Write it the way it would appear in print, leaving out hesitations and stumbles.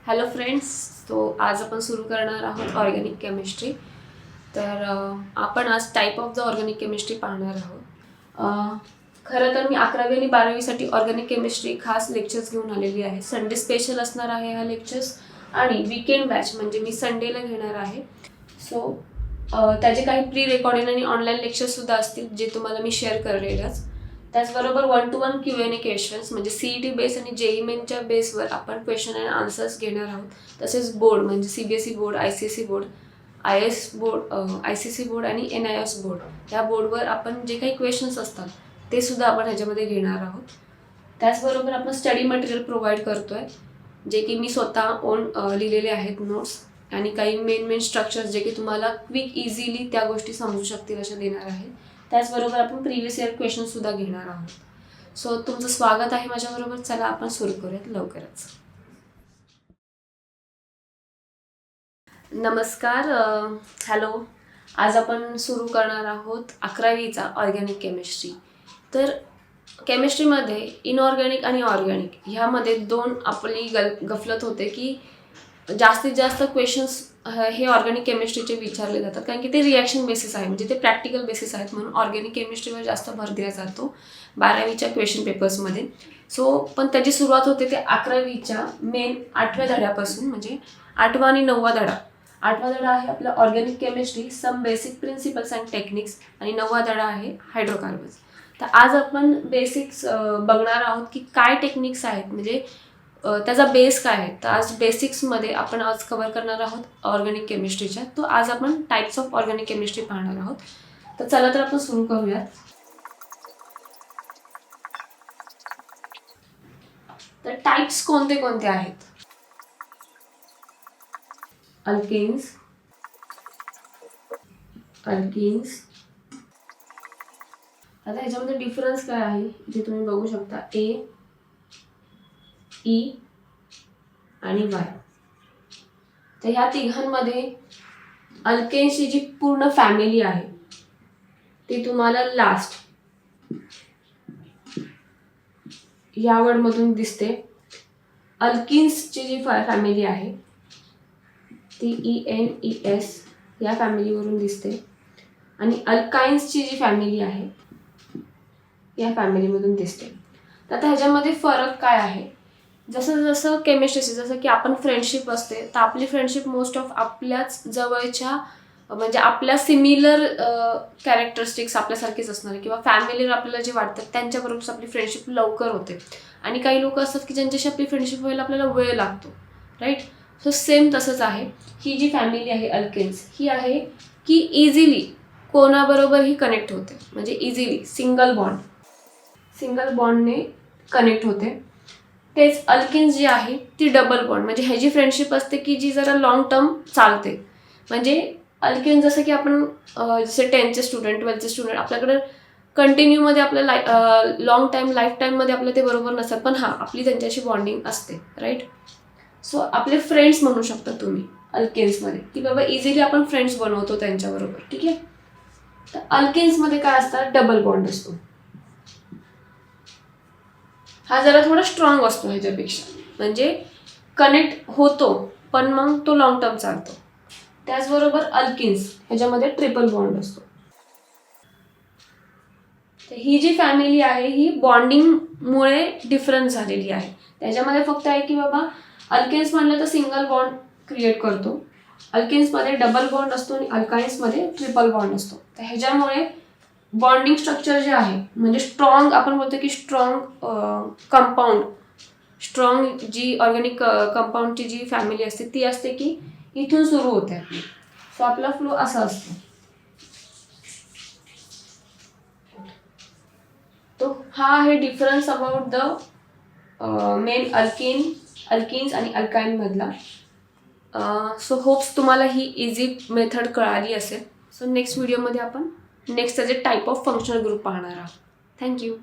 Hello friends, तो आज आपण सुरू करणार आहोत ऑर्गॅनिक केमिस्ट्री. तर आपण आज type of the organic chemistry पाहणार आहोत. खरं तर मी 11वी आणि 12वीसाठी ऑर्गॅनिक केमिस्ट्री खास लेक्चर्स घेऊन आलेली आहे. संडे स्पेशल असणार आहे हा लेक्चर्स आणि वीकेंड बॅच म्हणजे मी संडेला घेणार आहे. सो त्याचे काही प्री रेकॉर्डिंग आणि ऑनलाईन लेक्चर्ससुद्धा असतील जे तुम्हाला मी शेअर करेलच. त्याचबरोबर 1-to-1 Q&A क्वेश्चन्स म्हणजे CET बेस आणि JEE मेनच्या बेसवर आपण क्वेश्चन अँड आन्सर्स घेणार आहोत. तसेच बोर्ड म्हणजे CBSE board, ICSE board, IS board, ICC board आणि NIOS बोर्ड या बोर्डवर आपण जे काही क्वेश्चन्स असतात ते सुद्धा आपण ह्याच्यामध्ये घेणार आहोत. त्याचबरोबर आपण स्टडी मटेरियल प्रोव्हाइड करतोय जे की मी स्वतः ओन लिहिलेले आहेत नोट्स आणि काही मेन स्ट्रक्चर्स जे की तुम्हाला क्विक इझिली त्या गोष्टी समजू शकतील अशा देणार आहे. त्याचबरोबर आपण प्रिव्हियस इयर क्वेश्चनसुद्धा घेणार आहोत. सो तुमचं स्वागत आहे माझ्याबरोबर. चला आपण सुरू करूयात लवकरच. नमस्कार, हॅलो. आज आपण सुरू करणार आहोत 11वीचा ऑर्गॅनिक केमिस्ट्री. तर केमिस्ट्रीमध्ये इनऑर्गॅनिक आणि ऑर्गॅनिक ह्यामध्ये दोन आपली गफलत होते की जास्तीत जास्त क्वेश्चन्स हे ऑर्गॅनिक केमिस्ट्रीचे विचारले जातात कारण की ते रिॲक्शन बेसिस आहे, म्हणजे ते प्रॅक्टिकल बेसिस आहेत. म्हणून ऑर्गॅनिक केमिस्ट्रीवर जास्त भर दिला जातो 12वीच्या क्वेश्चन पेपर्समध्ये. सो पण त्याची सुरुवात होते ते 11वीच्या मेन 8व्या धड्यापासून, म्हणजे 8वा आणि 9वा धडा. 8वा धडा आहे आपला organic chemistry, some basic principles and techniques, आणि 9वा धडा आहे हायड्रोकार्बन्स. तर आज आपण बेसिक्स बघणार आहोत की काय टेक्निक्स आहेत, म्हणजे त्याचा बेस काय आहे. तर आज बेसिक्समध्ये आपण आज कव्हर करणार आहोत ऑर्गॅनिक केमिस्ट्रीच्या. तो आज आपण टाईप्स ऑफ ऑर्गॅनिक केमिस्ट्री पाहणार आहोत. तर चला तर आपण सुरू करूयात. तर टाईप्स कोणते कोणते आहेत? अल्केन्स, आता ह्याच्यामध्ये डिफरन्स काय आहे जे तुम्ही बघू शकता. A, E आणि Y. तर ह्या तिघांमध्ये अल्केन्सची जी पूर्ण फॅमिली आहे ती तुम्हाला लास्ट या वर्डमधून दिसते. अल्किन्सची जी फॅमिली आहे ती ENES या फॅमिलीवरून दिसते आणि अल्काइन्सची जी फॅमिली आहे या फॅमिलीमधून दिसते. तर आता ह्याच्यामध्ये फरक काय आहे? जसं जसं केमिस्ट्रीची जसं की आपण फ्रेंडशिप असते तर आपली फ्रेंडशिप मोस्ट ऑफ आपल्याच जवळच्या म्हणजे आपल्या सिमिलर कॅरेक्टरिस्टिक्स आपल्यासारखीच असणार आहे किंवा फॅमिलीवर आपल्याला जे वाटतात त्यांच्याबरोबर आपली फ्रेंडशिप लवकर होते. आणि काही लोक असतात की ज्यांच्याशी आपली फ्रेंडशिप व्हायला आपल्याला वेळ लागतो, राईट. सो सेम तसंच आहे. ही जी फॅमिली आहे अल्केन्स ही आहे की इझिली कोणाबरोबरही कनेक्ट होते, म्हणजे इझिली सिंगल बॉन्डने कनेक्ट होते. तेच अल्केन्स जी आहे ती डबल बॉन्ड, म्हणजे ह्याची फ्रेंडशिप असते की जी जरा लॉंग टर्म चालते. म्हणजे अल्केन्स जसं की आपण जसे 10th स्टुडंट 12th स्टुडंट आपल्याकडे कंटिन्यूमध्ये आपल्या लॉंग टाईम लाईफ टाईममध्ये आपलं ते बरोबर नसतात, पण हां आपली त्यांच्याशी बॉन्डिंग असते, राईट. सो आपले फ्रेंड्स म्हणू शकता तुम्ही अल्केन्समध्ये की बाबा इझिली आपण फ्रेंड्स बनवतो त्यांच्याबरोबर, ठीक आहे. तर अल्केन्समध्ये काय असतात, डबल बॉन्ड असतो. हा जरा थोडा स्ट्रॉंग असतो ह्याच्यापेक्षा, म्हणजे कनेक्ट होतो पण मग तो लॉंग टर्म चालतो. त्याचबरोबर अल्किन्स ह्याच्यामध्ये ट्रिपल बॉन्ड असतो. तर ही जी फॅमिली आहे ही बॉन्डिंगमुळे डिफरन्स झालेली आहे. त्याच्यामध्ये फक्त आहे की बाबा अल्केन्स म्हणलं तर सिंगल बॉन्ड क्रिएट करतो, अल्केन्समध्ये डबल बॉन्ड असतो आणि अल्काइन्समध्ये ट्रिपल बॉन्ड असतो. तर ह्याच्यामुळे बॉन्डिंग स्ट्रक्चर जे आहे म्हणजे स्ट्रॉंग, आपण बोलतो की स्ट्रॉंग जी ऑर्गॅनिक कंपाऊंडची जी फॅमिली असते ती असते की इथून सुरू होते आपली. सो आपला फ्लो असा असतो. तो हा आहे difference about the main alkenes आणि अल्काइन मधला. सो होप्स तुम्हाला ही इझी मेथड कळाली असेल. सो नेक्स्ट व्हिडिओमध्ये आपण नेक्स्ट त्याचे टाईप ऑफ फंक्शनल ग्रुप पाहणार आहोत. थँक्यू.